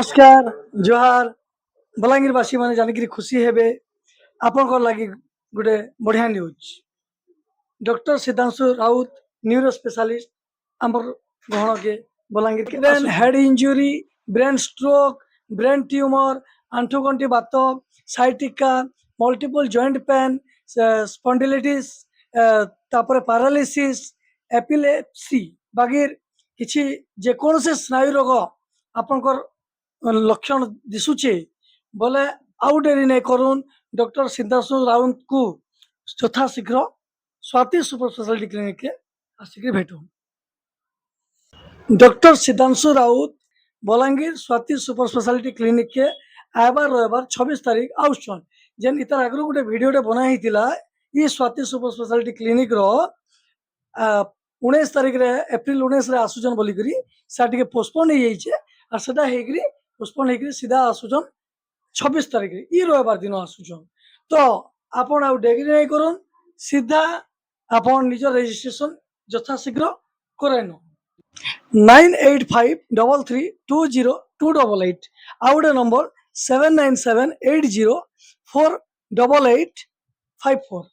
नमस्कार जोहार बलांगीरवासी मैंने जानिक खुशी हेबे आपन लगी गोटे बढ़िया news doctor Siddhanshu Raut neuro specialist आमर गहन के बलांगीर के brain head injury brain stroke brain tumour आंठुगंटी बात sciatica multiple joint pain spondylitis तापर पैरालिसिस एपिलेप्सी बागीर किछि जेकोसी स्नायु रोग आपनकर लक्षण दिशुचे बोले आउ डेरी नहीं करूँ डॉक्टर सिद्धांशु राउत को यथाशीघ्र स्वाति सुपर स्पेशलिटी क्लिनिक के आसिक भेटू। Doctor Siddhanshu Raut Balangir Swati super speciality clinic के आबार रविवार 26 तारीख आउसन जेन इतार आगु गोटे वीडियोटे बनाई ये स्वाति सुपर स्पेशलिटी क्लिनिक रो 19 तारीख रे एप्रिल 19 रे आसुजन बोलिकरी साटिके पोस्टपोन हो जाइए और सेटा हेकरी पोस्टपोन होकर सीधा आसुचन 26 तारीख रे ई रविवार दिन आसुचन तो आपण आउ डेरी नहीं करूँ सीधा आपण निज रजिस्ट्रेशन यथाशीघ्र कराइन 9853320288 आउ गोटे नंबर 7978048854